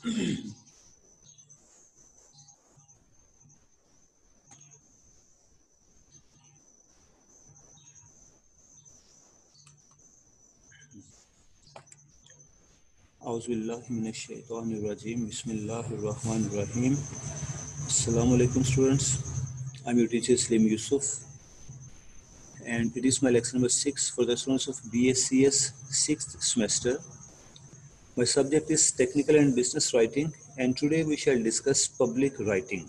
Auzubillahiminash-shaytanir-rajim. Bismillahir-Rahmanir-Rahim. Assalamu alaikum, students. I'm your teacher Slim Yusuf, and it is my lecture number 6 for the students of BSCS 6th semester. My subject is Technical and Business Writing, and today we shall discuss public writing.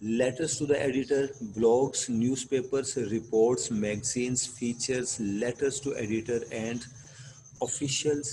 letters to the editor, blogs, newspapers, reports, magazines, features, letters to editor and officials,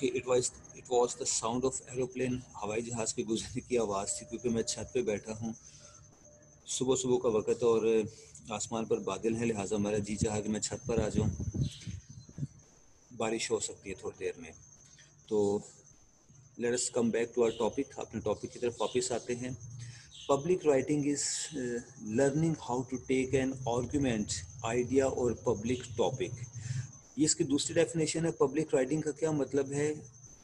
okay it was the sound of aeroplane, ہوائی جہاز کے گزرنے کی آواز تھی، کیونکہ میں چھت پہ بیٹھا ہوں، صبح صبح کا وقت اور آسمان پر بادل ہیں، لہٰذا میرا جی چاہا کہ میں چھت پر آ جاؤں، بارش ہو سکتی ہے تھوڑی دیر میں۔ تو let us come back to our topic, اپنے ٹاپک کی طرف واپس آتے ہیں۔ Public writing is learning how to take an argument, idea اور پبلک ٹاپک۔ یہ اس کی دوسری ڈیفینیشن ہے۔ پبلک رائٹنگ کا کیا مطلب ہے؟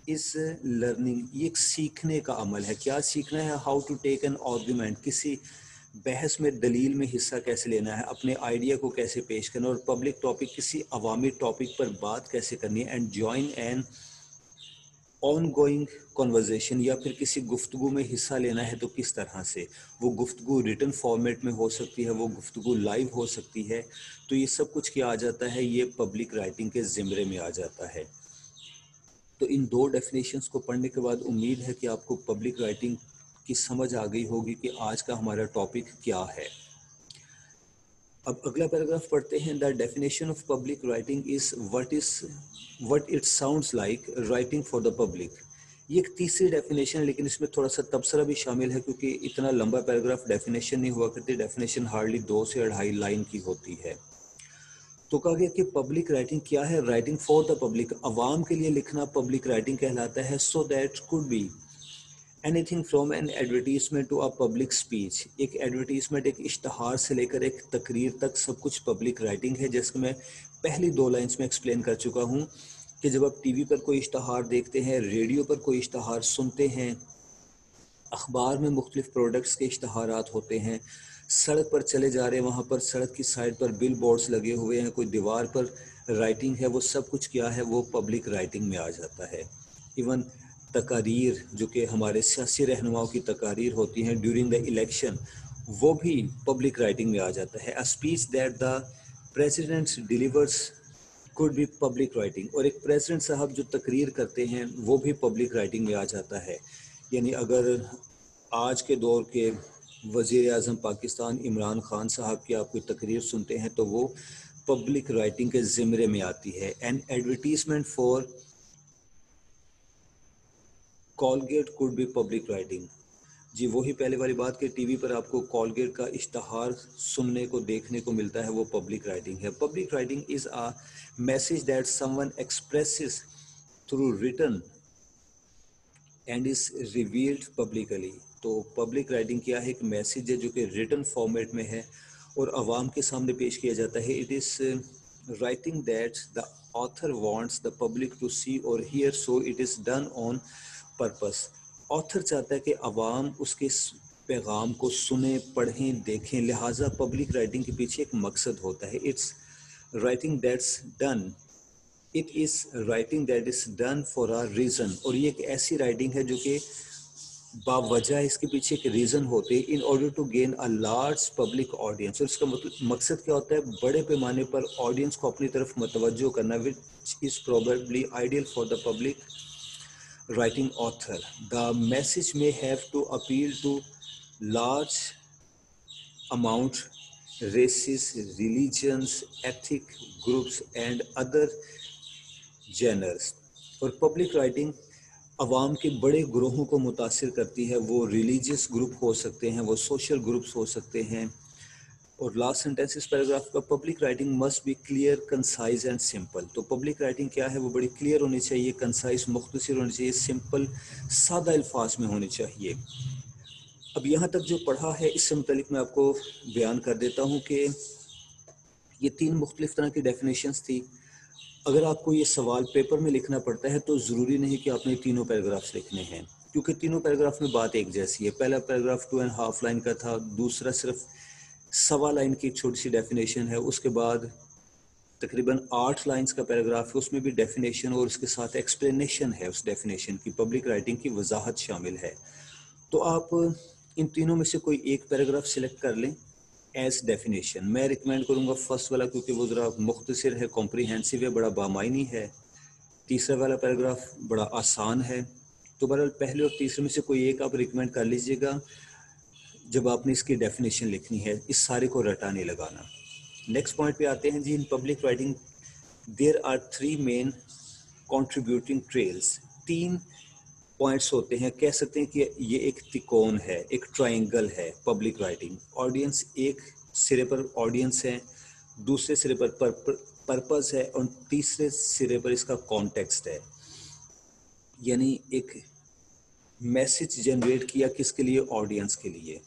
از لرننگ، یہ ایک سیکھنے کا عمل ہے۔ کیا سیکھنا ہے؟ How to take an argument, کسی بحث میں دلیل میں حصہ کیسے لینا ہے، اپنے آئیڈیا کو کیسے پیش کرنا، اور پبلک ٹاپک کسی عوامی ٹاپک پر بات کیسے کرنی ہے، and join an on going conversation, یا پھر کسی گفتگو میں حصہ لینا ہے تو کس طرح سے۔ وہ گفتگو ریٹن فارمیٹ میں ہو سکتی ہے، وہ گفتگو لائیو ہو سکتی ہے، تو یہ سب کچھ کیا آ جاتا ہے؟ یہ پبلک رائٹنگ کے زمرے میں آ جاتا ہے۔ تو ان دو ڈیفینیشنز کو پڑھنے کے بعد امید ہے کہ آپ کو پبلک رائٹنگ کی سمجھ آ گئی ہوگی کہ آج کا ہمارا ٹاپک کیا ہے۔ اب اگلا پیراگراف پڑھتے ہیں۔ The definition of public writing is what it sounds like writing for the public. یہ ایک تیسری ڈیفینیشن ہے، لیکن اس میں تھوڑا سا تبصرہ بھی شامل ہے، کیونکہ اتنا لمبا پیراگراف ڈیفینیشن نہیں ہوا کرتی، ڈیفینیشن ہارڈلی 2 سے 2.5 لائن کی ہوتی ہے۔ تو کہا گیا کہ پبلک رائٹنگ کیا ہے؟ رائٹنگ فار دا پبلک، عوام کے لیے لکھنا پبلک رائٹنگ کہلاتا ہے۔ So that could be any thing from an advertisement to a public speech, ایک ایڈورٹیزمنٹ، ایک اشتہار سے لے کر ایک تقریر تک سب کچھ پبلک رائٹنگ ہے۔ جیسے کہ میں پہلی 2 لائنز میں ایکسپلین کر چکا ہوں کہ جب آپ ٹی وی پر کوئی اشتہار دیکھتے ہیں، ریڈیو پر کوئی اشتہار سنتے ہیں، اخبار میں مختلف پروڈکٹس کے اشتہارات ہوتے ہیں، سڑک پر چلے جا رہے ہیں، وہاں پر سڑک کی سائڈ پر بل بورڈز لگے ہوئے ہیں، کوئی دیوار پر رائٹنگ ہے، وہ سب کچھ کیا ہے؟ وہ پبلک رائٹنگ میں آ جاتا ہے۔ ایون تقاریر، جو کہ ہمارے سیاسی رہنماؤں کی تقاریر ہوتی ہیں ڈیورنگ دا الیکشن، وہ بھی پبلک رائٹنگ میں آ جاتا ہے۔ A speech that the president delivers could be public writing, اور ایک پریزیڈنٹ صاحب جو تقریر کرتے ہیں وہ بھی پبلک رائٹنگ میں آ جاتا ہے۔ یعنی اگر آج کے دور کے وزیر اعظم پاکستان عمران خان صاحب کی آپ کوئی تقریر سنتے ہیں تو وہ پبلک رائٹنگ کے زمرے میں آتی ہے۔ An advertisement for Colgate could be public writing, جی وہی پہلے والی بات کہ ٹی وی پر آپ کو کولگیٹ کا اشتہار سننے کو دیکھنے کو ملتا ہے، وہ پبلک رائٹنگ ہے۔ Public writing is a message that some one expresses through written and is revealed publicly. تو پبلک رائٹنگ کیا ہے؟ ایک میسج ہے جو کہ ریٹن فارمیٹ میں ہے اور عوام کے سامنے پیش کیا جاتا ہے۔ It is writing that the author wants the public to see or hear, so it is done on purpose. Author چاہتا ہے کہ عوام اس کے پیغام کو سنیں، پڑھیں، دیکھیں، لہٰذا پبلک رائٹنگ کے پیچھے ایک مقصد ہوتا ہے۔ It's writing that's done it is writing that is done for a reason, اور یہ ایک ایسی رائٹنگ ہے جو کہ باوجہ اس کے پیچھے ایک ریزن ہوتے ہیں، in order to gain a large public audience, اور اس کا مقصد کیا ہوتا ہے؟ بڑے پیمانے پر آڈینس کو اپنی طرف متوجہ کرنا، which is probably ideal for the public writing author. The message may have to appeal to large amount races, religions, ethnic groups and other genres. اور پبلک رائٹنگ عوام کے بڑے گروہوں کو متاثر کرتی ہے، وہ ریلیجیس گروپ ہو سکتے ہیں، وہ سوشل گروپس ہو سکتے ہیں۔ اور لاسٹ سینٹینس اس پیراگراف کا، public writing must be clear, concise and simple. تو پبلک رائٹنگ کیا ہے؟ وہ بڑی کلیئر ہونی چاہیے، کنسائز مختصر ہونی چاہیے، سمپل سادہ الفاظ میں ہونی چاہیے۔ اب یہاں تک جو پڑھا ہے اس سے متعلق میں آپ کو بیان کر دیتا ہوں کہ یہ 3 مختلف طرح کی ڈیفینیشنز تھی۔ اگر آپ کو یہ سوال پیپر میں لکھنا پڑتا ہے تو ضروری نہیں کہ آپ نے تینوں پیراگرافس لکھنے ہیں، کیونکہ تینوں پیراگراف میں بات ایک جیسی ہے۔ پہلا پیراگراف 2.5 لائن کا تھا، دوسرا صرف 1.25 لائن کی چھوٹی سی ڈیفینیشن ہے، اس کے بعد تقریباً 8 لائنز کا پیراگراف ہے، اس میں بھی ڈیفینیشن اور اس کے ساتھ ایکسپلینیشن ہے اس ڈیفینیشن کی، پبلک رائٹنگ کی وضاحت شامل ہے۔ تو آپ ان تینوں میں سے کوئی ایک پیراگراف سلیکٹ کر لیں ایز ڈیفینیشن۔ میں ریکمینڈ کروں گا فرسٹ والا، کیونکہ وہ ذرا مختصر ہے، کمپریہنسو ہے، بڑا بامعنی ہے۔ تیسرا والا پیراگراف بڑا آسان ہے۔ تو بہرحال پہلے اور تیسرے میں سے کوئی ایک آپ ریکمینڈ کر لیجئے گا جب آپ نے اس کی ڈیفینیشن لکھنی ہے، اس سارے کو رٹا نہیں لگانا۔ نیکسٹ پوائنٹ پہ آتے ہیں جی۔ In public writing there are 3 main contributing trails. 3 points ہوتے ہیں. کہہ سکتے ہیں کہ یہ ایک تکون ہے, ایک ٹرائنگل ہے پبلک رائٹنگ. آڈینس ایک سرے پر آڈینس ہے, دوسرے سرے پر پرپز ہے, اور تیسرے سرے پر اس کا کانٹیکسٹ ہے. یعنی ایک میسج جنریٹ کیا کس کے لیے؟ آڈینس کے لیے.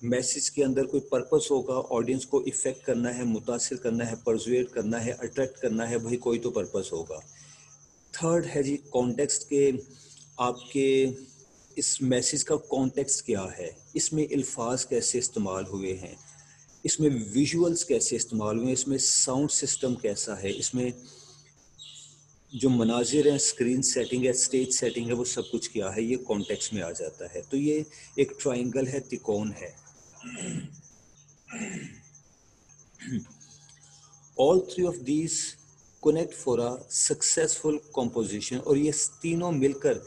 میسج کے اندر کوئی پرپس ہوگا, آڈینس کو افیکٹ کرنا ہے, متاثر کرنا ہے, پرزویٹ کرنا ہے, اٹریکٹ کرنا ہے, بھائی کوئی تو پرپس ہوگا. تھرڈ ہے جی کانٹیکسٹ کے, آپ کے اس میسج کا کانٹیکسٹ کیا ہے, اس میں الفاظ کیسے استعمال ہوئے ہیں, اس میں ویژولز کیسے استعمال ہوئے ہیں, اس میں ساؤنڈ سسٹم کیسا ہے, اس میں جو مناظر ہیں, اسکرین سیٹنگ ہے, اسٹیج سیٹنگ ہے, وہ سب کچھ کیا ہے, یہ کانٹیکسٹ میں آ جاتا ہے. تو یہ ایک ٹرائنگل ہے, تکون ہے. All three of these connect for a successful composition, اور یہ تینوں مل کر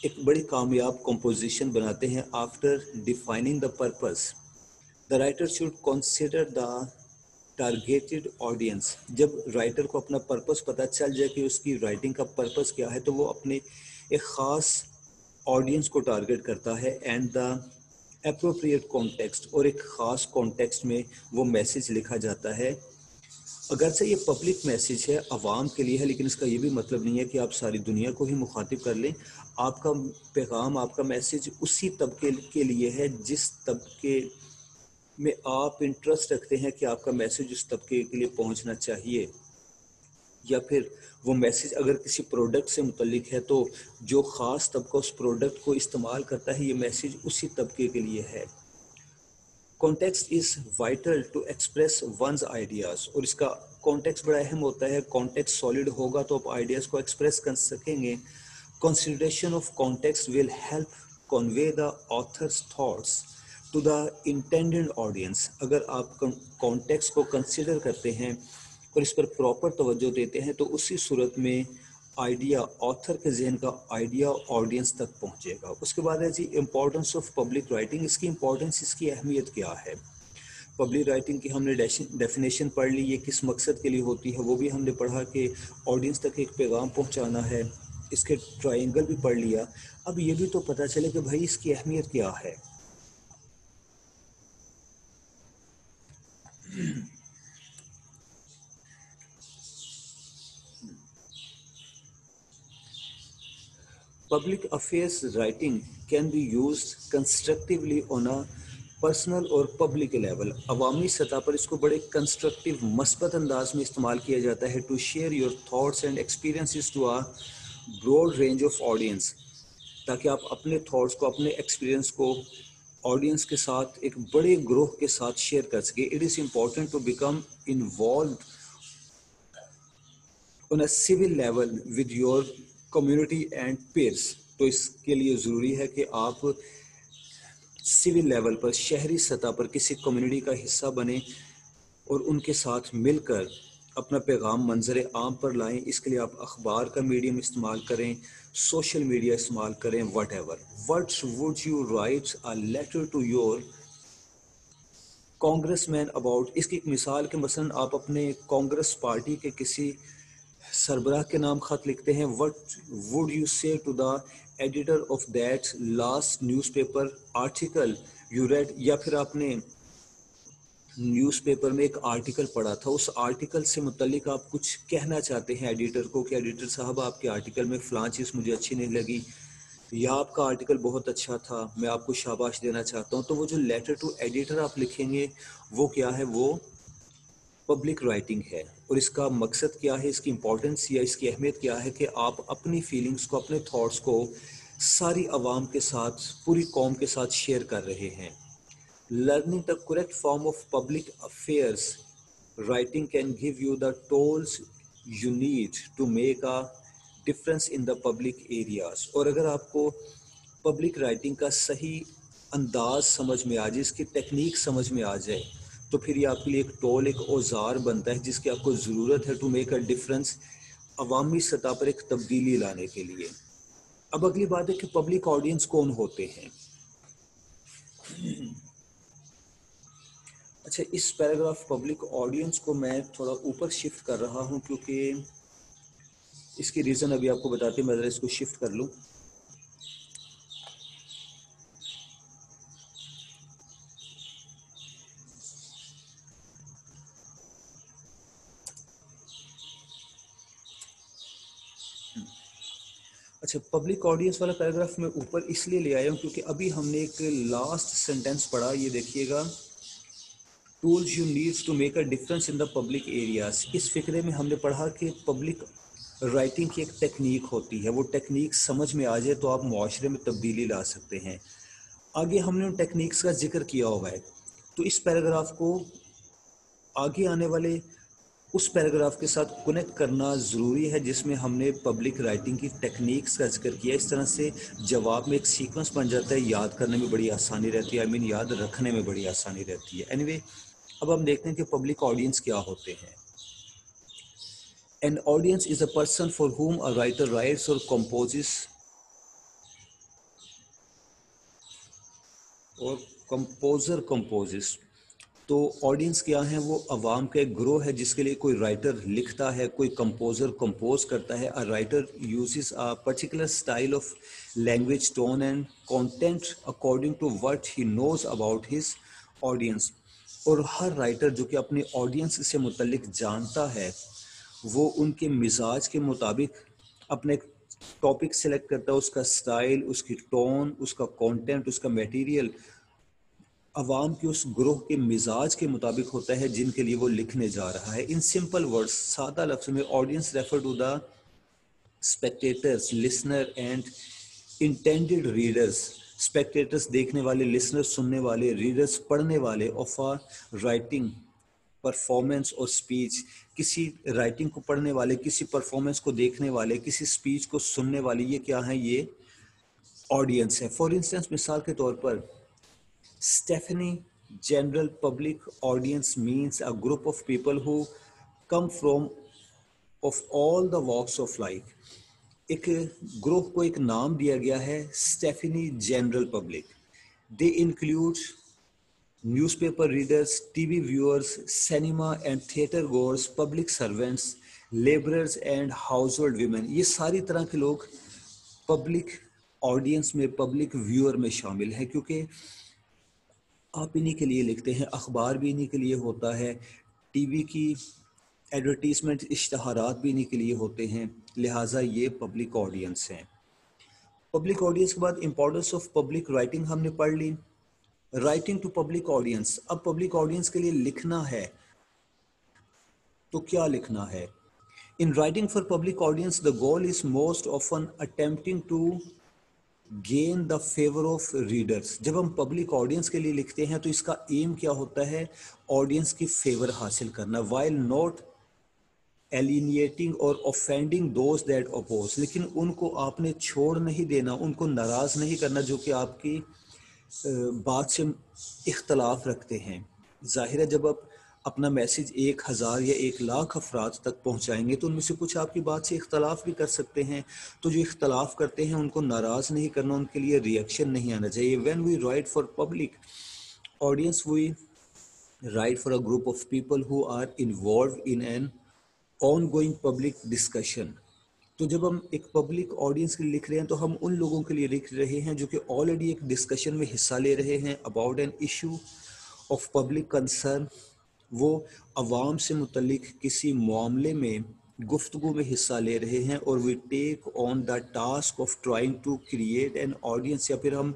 ایک بڑی کامیاب کمپوزیشن بناتے ہیں. After defining the purpose, the writer should consider the targeted audience. جب رائٹر کو اپنا پرپس پتہ چل جائے کہ اس کی رائٹنگ کا پرپس کیا ہے, تو وہ اپنے ایک خاص آڈینس کو ٹارگیٹ کرتا ہے, اینڈ دا اپروپریٹ کانٹیکسٹ, اور ایک خاص کانٹیکسٹ میں وہ میسج لکھا جاتا ہے. اگرچہ یہ پبلک میسج ہے, عوام کے لیے ہے, لیکن اس کا یہ بھی مطلب نہیں ہے کہ آپ ساری دنیا کو ہی مخاطب کر لیں. آپ کا پیغام, آپ کا میسج اسی طبقے کے لیے ہے جس طبقے میں آپ انٹرسٹ رکھتے ہیں کہ آپ کا میسج اس طبقے کے لیے پہنچنا چاہیے. یا پھر وہ میسج اگر کسی پروڈکٹ سے متعلق ہے تو جو خاص طبقہ اس پروڈکٹ کو استعمال کرتا ہے, یہ میسج اسی طبقے کے لیے ہے. Context is vital to express one's ideas, اور اس کا کانٹیکسٹ بڑا اہم ہوتا ہے. کانٹیکسٹ سالڈ ہوگا تو آپ آئیڈیاز کو ایکسپریس کر سکیں گے. Consideration of context will help convey the author's thoughts to the intended audience. اگر آپ کانٹیکسٹ کو کنسیڈر کرتے ہیں اور اس پر پراپر توجہ دیتے ہیں, تو اسی صورت میں آئیڈیا, آتھر کے ذہن کا آئیڈیا آڈینس تک پہنچے گا. اس کے بعد ہے جی امپورٹنس آف پبلک رائٹنگ. اس کی امپورٹنس, اس کی اہمیت کیا ہے؟ پبلک رائٹنگ کی ہم نے ڈیفینیشن پڑھ لی, یہ کس مقصد کے لیے ہوتی ہے وہ بھی ہم نے پڑھا کہ آڈینس تک ایک پیغام پہنچانا ہے. اس کے ٹرائنگل بھی پڑھ لیا. اب یہ بھی تو پتہ چلے کہ بھائی اس کی اہمیت کیا ہے. Public affairs writing can be used constructively on a personal اور پبلک لیول. عوامی سطح پر اس کو بڑے کنسٹرکٹیو مثبت انداز میں استعمال کیا جاتا ہے. To share your thoughts and experiences to a broad range of audience, تاکہ آپ اپنے تھاٹس کو, اپنے ایکسپیرینس کو آڈینس کے ساتھ, ایک بڑے گروہ کے ساتھ شیئر کر سکے. It is important to become involved on a civil level with your community and peers. تو اس کے لیے ضروری ہے کہ آپ سول لیول پر, شہری سطح پر کسی کمیونٹی کا حصہ بنیں اور ان کے ساتھ مل کر اپنا پیغام منظر عام پر لائیں. اس کے لیے آپ اخبار کا میڈیم استعمال کریں, سوشل میڈیا استعمال کریں, whatever. What would you write a letter to your congressman about. اس کی ایک مثال کہ مثلا آپ اپنے کانگریس پارٹی کے کسی سربراہ کے نام خط لکھتے ہیں. What would you say to the editor of that last newspaper article you read. یا پھر آپ نے نیوز پیپر میں ایک آرٹیکل پڑھا تھا, اس آرٹیکل سے متعلق آپ کچھ کہنا چاہتے ہیں ایڈیٹر کو کہ ایڈیٹر صاحب آپ کے آرٹیکل میں فلاں چیز مجھے اچھی نہیں لگی, یا آپ کا آرٹیکل بہت اچھا تھا, میں آپ کو شاباش دینا چاہتا ہوں. تو وہ جو لیٹر ٹو ایڈیٹر آپ لکھیں گے وہ کیا ہے؟ وہ پبلک رائٹنگ ہے. اور اس کا مقصد کیا ہے, اس کی امپورٹنس یا اس کی اہمیت کیا ہے کہ آپ اپنی فیلنگز کو, اپنے تھاٹس کو ساری عوام کے ساتھ, پوری قوم کے ساتھ شیئر کر رہے ہیں. Learning the correct form of public affairs writing can give you the tools you need to make a difference in the public areas. اور اگر آپ کو پبلک رائٹنگ کا صحیح انداز سمجھ میں آ جائے, اس کی ٹیکنیک سمجھ میں آ جائے, تو پھر یہ آپ کے لیے ایک ٹول, ایک اوزار بنتا ہے جس کی آپ کو ضرورت ہے ٹو میک اے ڈفرینس, عوامی سطح پر ایک تبدیلی لانے کے لیے. اب اگلی بات ہے کہ پبلک آڈینس کون ہوتے ہیں. اچھا, اس پیراگراف پبلک آڈینس کو میں تھوڑا اوپر شفٹ کر رہا ہوں کیونکہ اس کی ریزن ابھی آپ کو بتاتے ہیں، میں ذرا اس کو شفٹ کر لوں. اچھا، پبلک آڈینس والا پیراگراف میں اوپر اس لیے لے آیا ہوں کیونکہ ابھی ہم نے ایک لاسٹ سینٹینس پڑھا، یہ دیکھیے گا، tools you needs to make a difference in the public areas. اس فقرے میں ہم نے پڑھا کہ پبلک رائٹنگ کی ایک ٹیکنیک ہوتی ہے، وہ ٹیکنیک سمجھ میں آ جائے تو آپ معاشرے میں تبدیلی لا سکتے ہیں. آگے ہم نے ان ٹیکنیکس کا ذکر کیا ہوا ہے، تو اس پیراگراف کو آگے آنے والے اس پیراگراف کے ساتھ کنیکٹ کرنا ضروری ہے جس میں ہم نے پبلک رائٹنگ کی ٹیکنیکس کا ذکر کیا. اس طرح سے جواب میں ایک سیکوینس بن جاتا ہے، یاد کرنے میں بڑی آسانی رہتی ہے، یاد رکھنے میں بڑی آسانی رہتی ہے. اینی وے، اب ہم دیکھتے ہیں کہ پبلک آڈینس کیا ہوتے ہیں. An audience is a person for whom a writer writes or composes اور کمپوزر کمپوزز. تو آڈینس کیا ہے؟ وہ عوام کا ایک گروہ ہے جس کے لیے کوئی رائٹر لکھتا ہے، کوئی کمپوزر کمپوز کرتا ہے. A writer uses a particular style of language, tone and content according to what he knows about his audience. اور ہر رائٹر جو کہ اپنے آڈینس سے متعلق جانتا ہے، وہ ان کے مزاج کے مطابق اپنے ٹاپک سلیکٹ کرتا ہے. اس کا سٹائل، اس کی ٹون، اس کا کانٹینٹ، اس کا میٹیریل عوام کے اس گروہ کے مزاج کے مطابق ہوتا ہے جن کے لیے وہ لکھنے جا رہا ہے. ان سمپل ورڈز، سادہ لفظ میں، audience refer to the spectators, listener and intended readers. Spectators دیکھنے والے، لسنر سننے والے، ریڈرز پڑھنے والے آف آ رائٹنگ پرفارمنس اور اسپیچ. کسی رائٹنگ کو پڑھنے والے، کسی پرفارمنس کو دیکھنے والے، کسی اسپیچ کو سننے والے، یہ کیا ہیں؟ یہ آڈینس ہے. فار انسٹنس، مثال کے طور پر، Stephanie general public audience means a group of people who come from of all the walks of life. ایک گروہ کو ایک نام دیا گیا ہے Stephanie general public. They include newspaper readers, T V viewers, cinema and theatre goers, public servants, labourers and household women. یہ ساری طرح کے لوگ پبلک آڈینس میں، پبلک ویور میں شامل ہیں، کیونکہ آپ انہی کے لیے لکھتے ہیں، اخبار بھی انہی کے لیے ہوتا ہے، ٹی وی کی ایڈورٹیزمنٹ، اشتہارات بھی انہی کے لیے ہوتے ہیں، لہٰذا یہ پبلک آڈینس ہیں. پبلک آڈینس کے بعد امپورٹنس آف پبلک رائٹنگ ہم نے پڑھ لی. رائٹنگ ٹو پبلک آڈینس، اب پبلک آڈینس کے لیے لکھنا ہے تو کیا لکھنا ہے؟ In writing for public audience, the goal is most often attempting to gain the favor of readers. جب ہم پبلک آڈینس کے لیے لکھتے ہیں تو اس کا ایم کیا ہوتا ہے؟ آڈینس کی فیور حاصل کرنا. while not alienating or offending those that oppose. لیکن ان کو آپ نے چھوڑ نہیں دینا، ان کو ناراض نہیں کرنا جو کہ آپ کی بات سے اختلاف رکھتے ہیں. ظاہر ہے جب آپ اپنا میسیج 1000 یا 1,00,000 افراد تک پہنچائیں گے تو ان میں سے کچھ آپ کی بات سے اختلاف بھی کر سکتے ہیں. تو جو اختلاف کرتے ہیں ان کو ناراض نہیں کرنا، ان کے لیے ریئیکشن نہیں آنا چاہیے. when we write for public audience, we write for a group of people who are involved in an ongoing public discussion. تو جب ہم ایک پبلک آڈینس کے لیے لکھ رہے ہیں تو ہم ان لوگوں کے لیے لکھ رہے ہیں جو کہ آلریڈی ایک ڈسکشن میں حصہ لے رہے ہیں about an issue of public concern. وہ عوام سے متعلق کسی معاملے میں گفتگو میں حصہ لے رہے ہیں، اور we take on the task of trying to create an audience, یا پھر ہم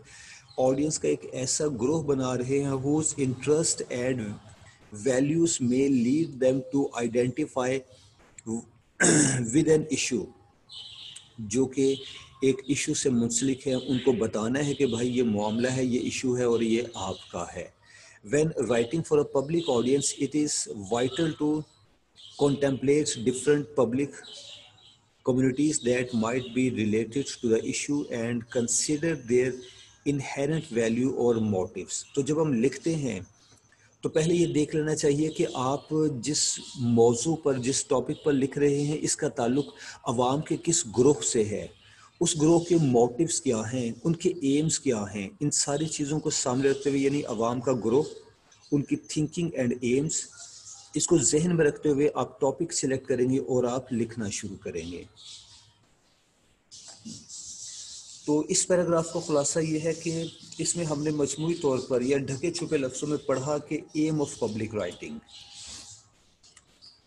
آڈینس کا ایک ایسا گروہ بنا رہے ہیں ہوز انٹرسٹ اینڈ ویلیوز میں lead them to identify with an issue, جو کہ ایک ایشو سے منسلک ہے. ان کو بتانا ہے کہ بھائی یہ معاملہ ہے، یہ ایشو ہے اور یہ آپ کا ہے. When writing for a public audience, it is vital to contemplate different public communities that might be related to the issue and consider their inherent value or motives. تو جب ہم لکھتے ہیں تو پہلے یہ دیکھ لینا چاہیے کہ آپ جس موضوع پر، جس ٹاپک پر لکھ رہے ہیں، اس کا تعلق عوام کے کس گروہ سے ہے، اس گروہ کے موٹیوز کیا ہیں، ان کے ایمز کیا ہیں. ان ساری چیزوں کو سامنے رکھتے ہوئے، یعنی عوام کا گروہ، ان کی تھنکنگ اینڈ ایمز، اس کو ذہن میں رکھتے ہوئے آپ ٹاپک سلیکٹ کریں گے اور آپ لکھنا شروع کریں گے. تو اس پیراگراف کا خلاصہ یہ ہے کہ اس میں ہم نے مجموعی طور پر یا ڈھکے چھپے لفظوں میں پڑھا کہ ایم آف پبلک رائٹنگ.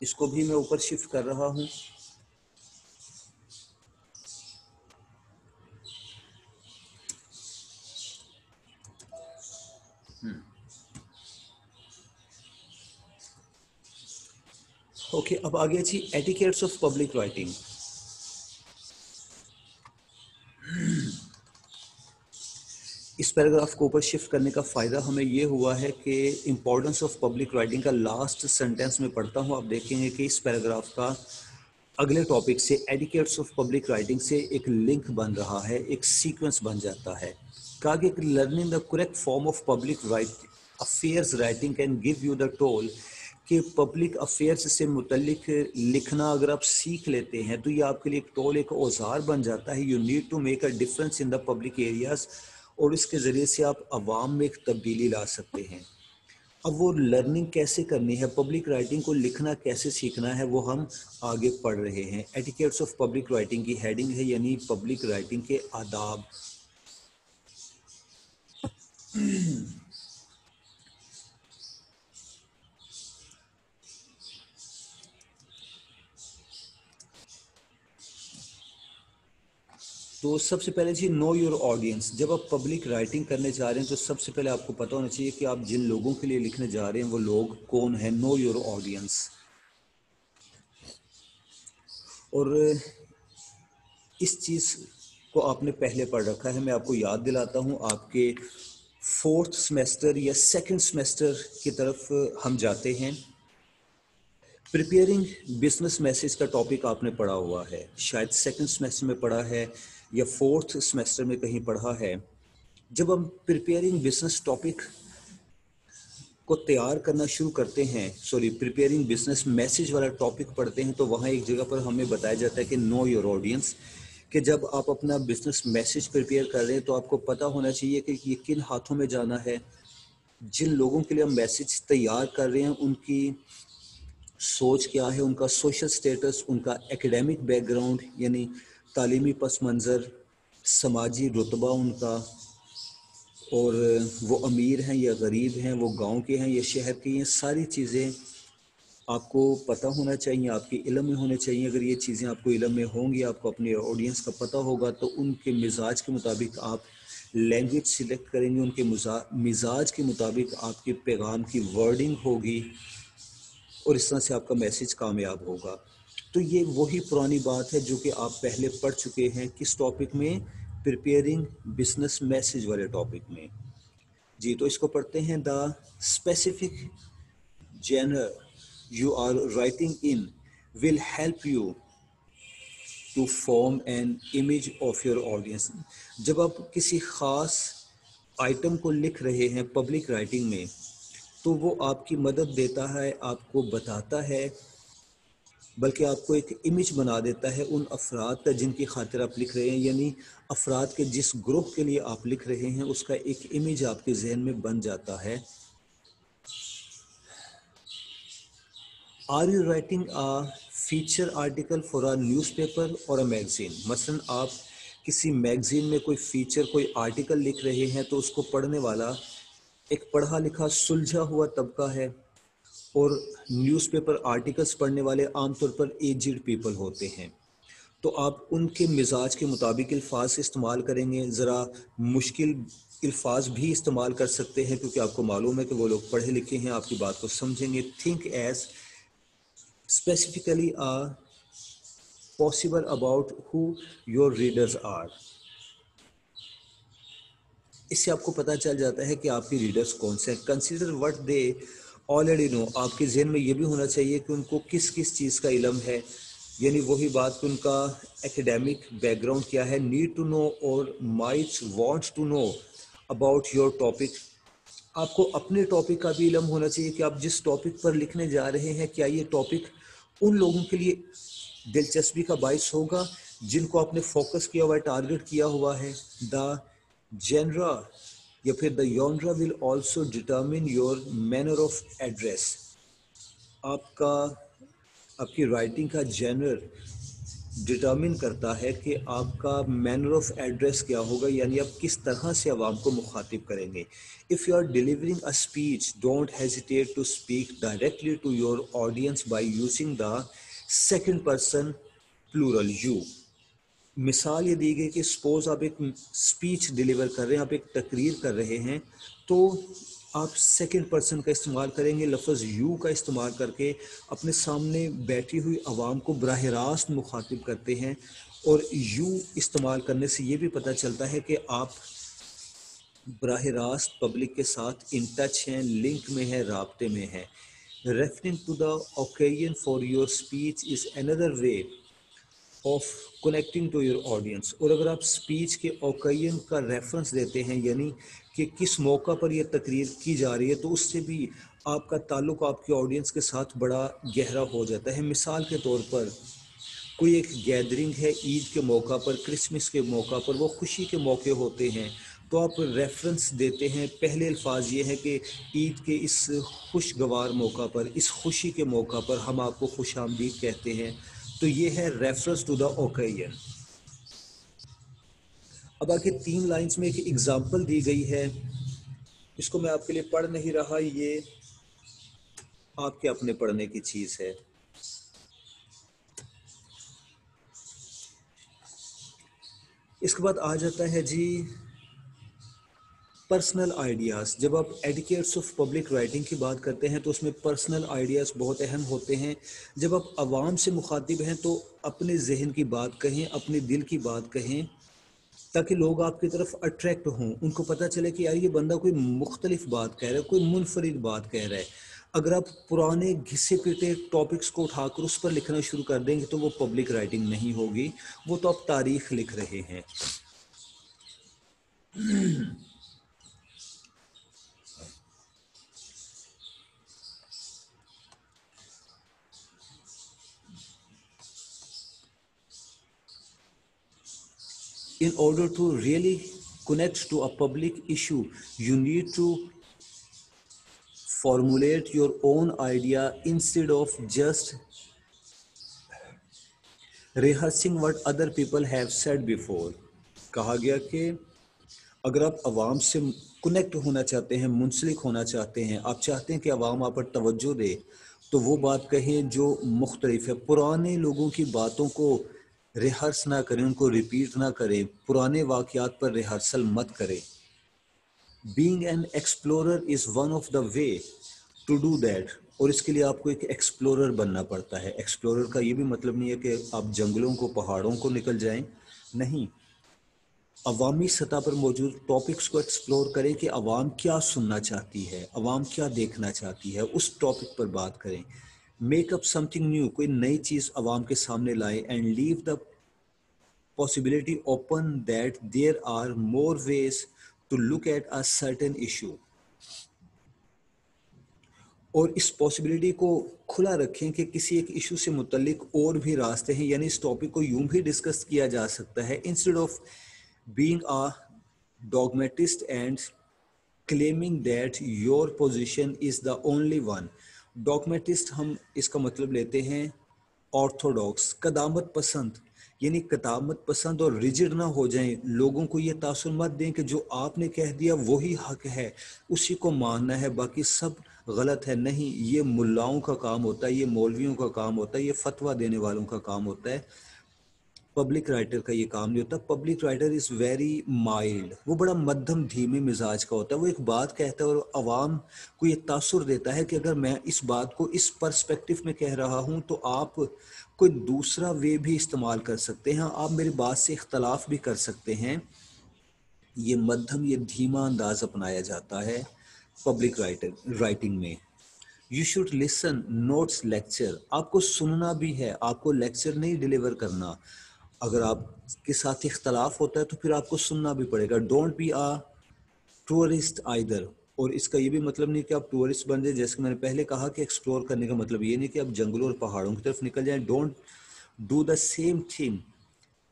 اس کو بھی میں اوپر شفٹ کر رہا ہوں. اوکے، اب آگے جی ایٹیکیٹس آف پبلک رائٹنگ. اس پیراگراف کو اوپر شفٹ کرنے کا فائدہ ہمیں یہ ہوا ہے کہ امپورٹنس آف پبلک رائٹنگ کا لاسٹ سینٹینس میں پڑھتا ہوں. آپ دیکھیں گے کہ اس پیراگراف کا اگلے ٹاپک سے ایٹیکیٹس آف پبلک رائٹنگ سے ایک لنک بن رہا ہے، ایک سیکوینس بن جاتا ہے. کہا کہ learning the correct form of public affairs writing can give you the tool کہ پبلک افیئرز سے متعلق لکھنا اگر آپ سیکھ لیتے ہیں تو یہ آپ کے لیے ایک ٹول، ایک اوزار بن جاتا ہے. You need to make a difference in the public areas, اور اس کے ذریعے سے آپ عوام میں ایک تبدیلی لا سکتے ہیں. اب وہ لرننگ کیسے کرنی ہے، پبلک رائٹنگ کو لکھنا کیسے سیکھنا ہے، وہ ہم آگے پڑھ رہے ہیں. ایٹیکیٹس آف پبلک رائٹنگ کی ہیڈنگ ہے یعنی پبلک رائٹنگ کے آداب. تو سب سے پہلے جی نو یور آڈینس. جب آپ پبلک رائٹنگ کرنے جا رہے ہیں تو سب سے پہلے آپ کو پتہ ہونا چاہیے کہ آپ جن لوگوں کے لیے لکھنے جا رہے ہیں وہ لوگ کون ہیں. Know your audience. اور اس چیز کو آپ نے پہلے پڑھ رکھا ہے. میں آپ کو یاد دلاتا ہوں، آپ کے 4th سیمیسٹر یا 2nd سیمیسٹر کی طرف ہم جاتے ہیں. پریپیئرنگ بزنس میسج کا ٹاپک آپ نے پڑھا ہوا ہے، شاید 2nd سیمیسٹر میں پڑھا ہے یا 4th سیمیسٹر میں کہیں پڑھا ہے. جب ہم پریپیئرنگ بزنس ٹاپک کو تیار کرنا شروع کرتے ہیں، پریپیئرنگ بزنس میسج والا ٹاپک پڑھتے ہیں، تو وہاں ایک جگہ پر ہمیں بتایا جاتا ہے کہ نو یور آڈینس، کہ جب آپ اپنا بزنس میسج پریپیئر کر رہے ہیں تو آپ کو پتہ ہونا چاہیے کہ یہ کن ہاتھوں میں جانا ہے. جن لوگوں کے لیے ہم میسج تیار کر رہے ہیں ان کی سوچ کیا ہے، ان کا سوشل سٹیٹس، ان کا ایکیڈیمک بیک گراؤنڈ یعنی تعلیمی پس منظر، سماجی رتبہ ان کا، اور وہ امیر ہیں یا غریب ہیں، وہ گاؤں کے ہیں یا شہر کے ہیں. ساری چیزیں آپ کو پتہ ہونا چاہیے، آپ کے علم میں ہونے چاہیے. اگر یہ چیزیں آپ کو علم میں ہوں گی، آپ کو اپنے آڈینس کا پتہ ہوگا، تو ان کے مزاج کے مطابق آپ لینگویج سلیکٹ کریں گے، ان کے مزاج کے مطابق آپ کے پیغام کی ورڈنگ ہوگی، اور اس طرح سے آپ کا میسج کامیاب ہوگا. تو یہ وہی پرانی بات ہے جو کہ آپ پہلے پڑھ چکے ہیں. کس ٹاپک میں؟ پریپیئرنگ بزنس میسج والے ٹاپک میں. جی تو اس کو پڑھتے ہیں. The specific Jenner you are writing in will help you to form an image of your audience. جب آپ کسی خاص آئٹم کو لکھ رہے ہیں پبلک رائٹنگ میں تو وہ آپ کی مدد دیتا ہے، آپ کو بتاتا ہے، بلکہ آپ کو ایک امیج بنا دیتا ہے ان افراد کا جن کی خاطر آپ لکھ رہے ہیں. یعنی افراد کے جس گروپ کے لیے آپ لکھ رہے ہیں اس کا ایک امیج آپ کے ذہن میں بن جاتا ہے. Are you writing a feature article for a newspaper or a magazine? مثلاً آپ کسی میگزین میں کوئی فیچر، کوئی آرٹیکل لکھ رہے ہیں تو اس کو پڑھنے والا ایک پڑھا لکھا سلجھا ہوا طبقہ ہے، اور نیوز پیپر آرٹیکلس پڑھنے والے عام طور پر ایجڈ پیپل ہوتے ہیں. تو آپ ان کے مزاج کے مطابق الفاظ استعمال کریں گے. ذرا مشکل الفاظ بھی استعمال کر سکتے ہیں کیونکہ آپ کو معلوم ہے کہ وہ لوگ پڑھے لکھے ہیں، آپ کی بات کو سمجھیں گے. Think as specifically possible about who your readers are. اس سے آپ کو پتہ چل جاتا ہے کہ آپ کی ریڈرز کون سے ہیں. Consider what they already know. آپ کے ذہن میں یہ بھی ہونا چاہیے کہ ان کو کس کس چیز کا علم ہے، یعنی وہی بات کہ ان کا ایکیڈیمک بیک گراؤنڈ کیا ہے. Need to know or might want to know about your topic. آپ کو اپنے ٹاپک کا بھی علم ہونا چاہیے کہ آپ جس ٹاپک پر لکھنے جا رہے ہیں کیا یہ ٹاپک ان لوگوں کے لیے دلچسپی کا باعث ہوگا جن کو آپ نے فوکس کیا ہوا ہے، ٹارگٹ کیا ہوا ہے. دا جنرا یا پھر the genre will also determine your manner of address. آپ کی رائٹنگ کا جنر ڈٹرمن کرتا ہے کہ آپ کا مینر آف ایڈریس کیا ہوگا، یعنی آپ کس طرح سے عوام کو مخاطب کریں گے. If you are delivering a speech don't hesitate to speak directly to your audience by using the second person plural you. مثال یہ دی گئی کہ سپوز آپ ایک اسپیچ ڈیلیور کر رہے ہیں، آپ ایک تقریر کر رہے ہیں، تو آپ سیکنڈ پرسن کا استعمال کریں گے، لفظ یو کا استعمال کر کے اپنے سامنے بیٹھی ہوئی عوام کو براہ راست مخاطب کرتے ہیں. اور یو استعمال کرنے سے یہ بھی پتہ چلتا ہے کہ آپ براہ راست پبلک کے ساتھ ان ٹچ ہیں، لنک میں ہیں، رابطے میں ہیں. Referring to the occasion for your speech is another way of connecting to your audience. اور اگر آپ اسپیچ کے اوکیزن کا ریفرنس دیتے ہیں، یعنی کہ کس موقع پر یہ تقریر کی جا رہی ہے، تو اس سے بھی آپ کا تعلق آپ کے آڈینس کے ساتھ بڑا گہرا ہو جاتا ہے. مثال کے طور پر کوئی ایک گیدرنگ ہے عید کے موقع پر، کرسمس کے موقع پر، وہ خوشی کے موقع ہوتے ہیں، تو آپ ریفرنس دیتے ہیں. پہلے الفاظ یہ ہے کہ عید کے اس خوشگوار موقع پر، اس خوشی کے موقع پر ہم آپ کو خوش آمدید کہتے ہیں. تو یہ ہے ریفرنس ٹو دا اوکیزن. اب آگے 3 لائنز میں ایک ایگزامپل دی گئی ہے، اس کو میں آپ کے لیے پڑھ نہیں رہا، یہ آپ کے اپنے پڑھنے کی چیز ہے. اس کے بعد آ جاتا ہے جی پرسنل آئیڈیاز. جب آپ ایڈیکیٹس آف پبلک رائٹنگ کی بات کرتے ہیں تو اس میں پرسنل آئیڈیاز بہت اہم ہوتے ہیں. جب آپ عوام سے مخاطب ہیں تو اپنے ذہن کی بات کہیں، اپنے دل کی بات کہیں، تاکہ لوگ آپ کی طرف اٹریکٹ ہوں، ان کو پتہ چلے کہ یار یہ بندہ کوئی مختلف بات کہہ رہا ہے، کوئی منفرد بات کہہ رہا ہے. اگر آپ پرانے گھسے پیٹے ٹاپکس کو اٹھا کر اس پر لکھنا شروع کر دیں گے تو وہ پبلک رائٹنگ نہیں ہوگی، وہ تو آپ تاریخ لکھ رہے ہیں. In order to really connect to a public issue, you need to formulate your own idea instead of just rehearsing what other people have said before. کہا گیا کہ اگر آپ عوام سے کنیکٹ ہونا چاہتے ہیں، منسلک ہونا چاہتے ہیں، آپ چاہتے ہیں کہ عوام آپ پر توجہ دے، تو وہ بات کہیں جو مختلف ہے. پرانے لوگوں کی باتوں کو ریہرس نہ کریں، ان کو ریپیٹ نہ کریں، پرانے واقعات پر ریہرسل مت کریں. Being an explorer is one of the way to do that. اور اس کے لیے آپ کو ایک ایکسپلورر بننا پڑتا ہے. ایکسپلورر کا یہ بھی مطلب نہیں ہے کہ آپ جنگلوں کو، پہاڑوں کو نکل جائیں، نہیں، عوامی سطح پر موجود ٹاپکس کو ایکسپلور کریں کہ عوام کیا سننا چاہتی ہے، عوام کیا دیکھنا چاہتی ہے، اس ٹاپک پر بات کریں. Make up something new, کوئی نئی چیز عوام کے سامنے لائیں. And leave the possibility open that there are more ways to look at a certain issue. اور اس پاسبلٹی کو کھلا رکھیں کہ کسی ایک ایشو سے متعلق اور بھی راستے ہیں، یعنی اس ٹاپک کو یوں بھی ڈسکس کیا جا سکتا ہے. Instead of being a dogmatist and claiming that your position is the only one. Dogmatist ہم اس کا مطلب لیتے ہیں آرتھوڈاکس، قدامت پسند، یعنی قدامت پسند اور ریجڈ نہ ہو جائیں. لوگوں کو یہ تاثر مت دیں کہ جو آپ نے کہہ دیا وہی حق ہے، اسی کو ماننا ہے، باقی سب غلط ہے. نہیں، یہ ملاؤں کا کام ہوتا ہے، یہ مولویوں کا کام ہوتا ہے، یہ فتویٰ دینے والوں کا کام ہوتا ہے. پبلک رائٹر کا یہ کام نہیں ہوتا. Public writer is very mild, وہ بڑا مدھم دھیمے مزاج کا ہوتا ہے. وہ ایک بات کہتا ہے اور عوام کو یہ تاثر دیتا ہے کہ اگر میں اس بات کو اس پرسپیکٹو میں کہہ رہا ہوں تو آپ کوئی دوسرا وے بھی استعمال کر سکتے ہیں، آپ میری بات سے اختلاف بھی کر سکتے ہیں. یہ مدھم، یہ دھیما انداز اپنایا جاتا ہے پبلک رائٹنگ میں. You should listen notes lecture, آپ کو سننا بھی ہے، آپ کو لیکچر نہیں ڈیلیور کرنا. اگر آپ کے ساتھ اختلاف ہوتا ہے تو پھر آپ کو سننا بھی پڑے گا. Don't be a tourist either. اور اس کا یہ بھی مطلب نہیں کہ آپ ٹورسٹ بن جائیں، جیسے کہ میں نے پہلے کہا کہ ایکسپلور کرنے کا مطلب یہ نہیں کہ آپ جنگلوں اور پہاڑوں کی طرف نکل جائیں. Don't do the same thing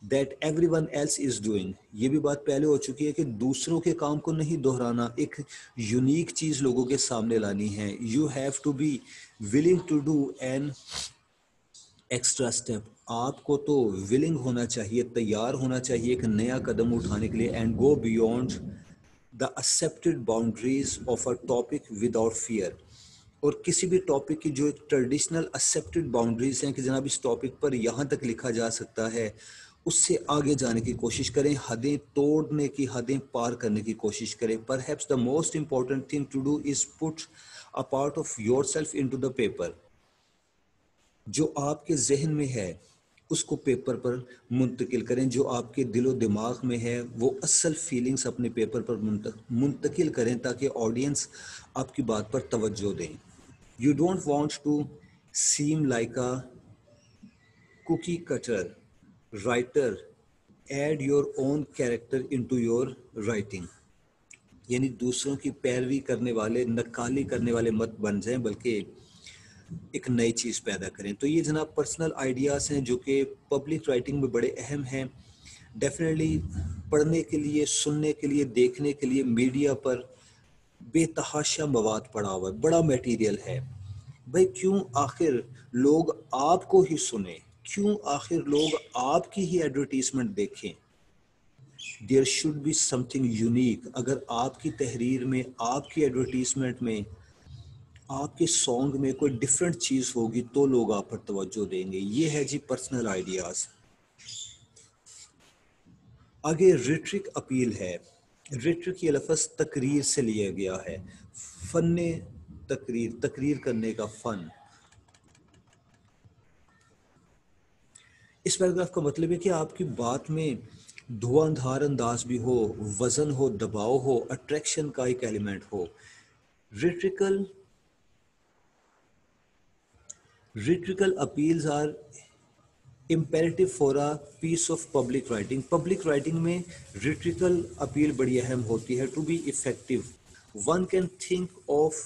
that everyone else is doing. یہ بھی بات پہلے ہو چکی ہے کہ دوسروں کے کام کو نہیں دہرانا، ایک یونیک چیز لوگوں کے سامنے لانی ہے. You have to be willing to do an extra step. آپ کو تو ولنگ ہونا چاہیے, تیار ہونا چاہیے ایک نیا قدم اٹھانے کے لیے, and go beyond the accepted boundaries of a topic without fear. اور کسی بھی ٹاپک کی جو ایک ٹریڈیشنل accepted باؤنڈریز ہیں کہ جناب اس ٹاپک پر یہاں تک لکھا جا سکتا ہے, اس سے آگے جانے کی کوشش کریں, حدیں توڑنے کی, حدیں پار کرنے کی کوشش کریں. Perhaps the most important thing to do is put a part of yourself into the paper. جو آپ کے ذہن میں ہے اس کو پیپر پر منتقل کریں, جو آپ کے دل و دماغ میں ہے وہ اصل فیلنگز اپنے پیپر پر منتقل کریں تاکہ آڈینس آپ کی بات پر توجہ دیں. You don't want to seem like a cookie cutter writer, add your own character into your writing. یعنی دوسروں کی پیروی کرنے والے, نقالی کرنے والے مت بن جائیں, بلکہ ایک نئی چیز پیدا کریں. تو یہ جناب پرسنل آئیڈیاز ہیں جو کہ پبلک رائٹنگ میں بڑے اہم ہیں. ڈیفینیٹلی پڑھنے کے لیے, سننے کے لیے, دیکھنے کے لیے میڈیا پر بے تحاشا مواد پڑا ہوا ہے, بڑا میٹیریل ہے. بھائی کیوں آخر لوگ آپ کو ہی سنیں, کیوں آخر لوگ آپ کی ہی ایڈورٹیزمنٹ دیکھیں. There should be something unique. اگر آپ کی تحریر میں, آپ کی ایڈورٹیزمنٹ میں, آپ کے سانگ میں کوئی ڈفرینٹ چیز ہوگی تو لوگ آپ پر توجہ دیں گے. یہ ہے جی پرسنل آئیڈیاز. آگے ریٹرک اپیل ہے. ریٹرک یہ لفظ تقریر سے لیا گیا ہے, فن تقریر, تقریر کرنے کا فن. اس پیراگراف کا مطلب ہے کہ آپ کی بات میں دھواں دھار انداز بھی ہو, وزن ہو, دباؤ ہو, اٹریکشن کا ایک element who. Rhetorical appeals are imperative for a piece of public writing. Public writing میں rhetorical appeal بڑی اہم ہوتی ہے. To be effective, one can think of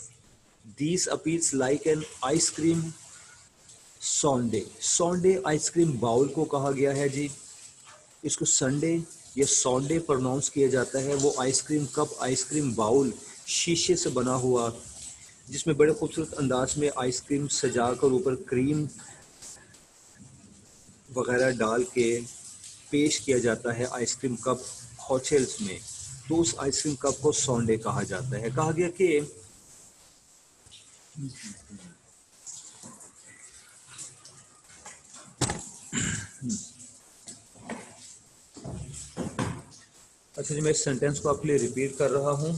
these appeals like an ice cream sundae. Sundae ice cream bowl کو کہا گیا ہے جی. اس کو سنڈے یا سونڈے پروناؤنس کیا جاتا ہے. وہ ice cream cup, ice cream bowl شیشے سے بنا ہوا, جس میں بڑے خوبصورت انداز میں آئس کریم سجا کر اوپر کریم وغیرہ ڈال کے پیش کیا جاتا ہے آئس کریم کپ ہوٹلز میں. تو اس آئس کریم کپ کو سونڈے کہا جاتا ہے. کہا گیا کہ اچھا جی, میں اس سینٹینس کو آپ کے لیے ریپیٹ کر رہا ہوں.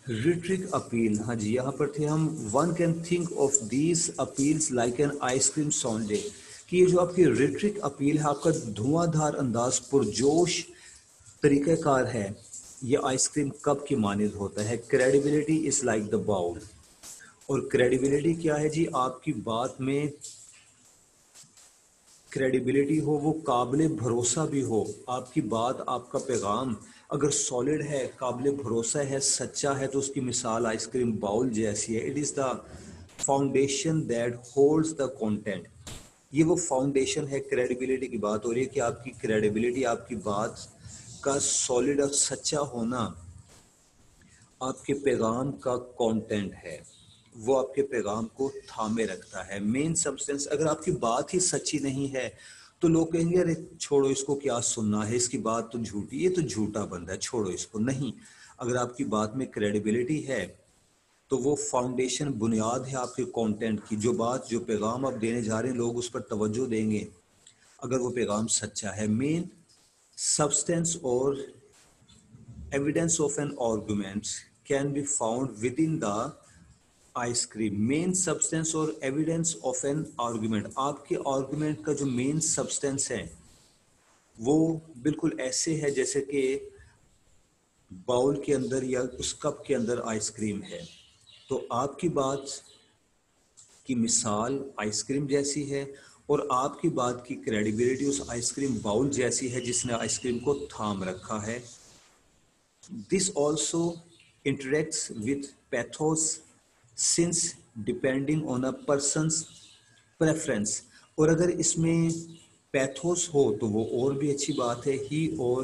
ریٹرک اپیل, ہاں جی یہاں پر تھے ہم. One can think of these appeals like an ice cream sundae, کہ یہ جو آپ کی ریٹرک اپیل ہے, آپ کا دھواں دھار انداز, پرجوش طریقہ کار ہے, یہ آئس کریم کپ کی مانند ہوتا ہے. Credibility is like the bowl. اور کریڈیبلٹی کیا ہے جی؟ آپ کی بات میں کریڈیبلٹی ہو, وہ قابل بھروسہ بھی ہو. آپ کی بات, آپ کا پیغام اگر سالڈ ہے, قابل بھروسہ ہے, سچا ہے, تو اس کی مثال آئس کریم باؤل جیسی ہے. It is the foundation that holds the content. یہ وہ فاؤنڈیشن ہے. کریڈیبلٹی کی بات ہو رہی ہے کہ آپ کی کریڈیبلٹی, آپ کی بات کا سالڈ اور سچا ہونا آپ کے پیغام کا کانٹینٹ ہے, وہ آپ کے پیغام کو تھامے رکھتا ہے. مین سبسٹنس, اگر آپ کی بات ہی سچی نہیں ہے تو لوگ کہیں گے ارے چھوڑو اس کو, کیا سننا ہے, اس کی بات تو جھوٹی, یہ تو جھوٹا بندہ ہے, چھوڑو اس کو. نہیں, اگر آپ کی بات میں کریڈیبلٹی ہے تو وہ فاؤنڈیشن, بنیاد ہے آپ کے کانٹینٹ کی. جو بات, جو پیغام آپ دینے جا رہے ہیں, لوگ اس پر توجہ دیں گے اگر وہ پیغام سچا ہے. مین سبسٹنس اور evidence of an argument can be found within the ice cream. Main substance اور ایویڈنس آف این آرگومنٹ, آپ کے آرگومنٹ کا جو مین سبسٹینس ہے وہ بالکل ایسے ہے جیسے کہ باؤل کے اندر یا اس کپ کے اندر آئس کریم ہے. تو آپ کی بات کی مثال آئس کریم جیسی ہے, اور آپ کی بات کی کریڈیبلٹی اس آئس کریم باؤل جیسی ہے جس نے آئس کریم کو تھام رکھا ہے. This also interacts with pathos since depending on a person's preference. اور اگر اس میں پیتھوس ہو تو وہ اور بھی اچھی بات ہے. ہی اور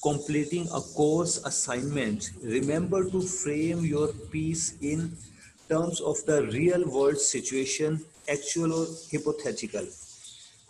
completing a course assignment, remember to frame your piece in terms of the real world situation, actual or hypothetical.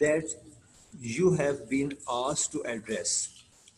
That you have been asked to address,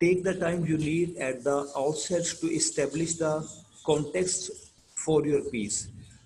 Take the time you need at the outset to establish the context for your piece.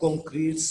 concrete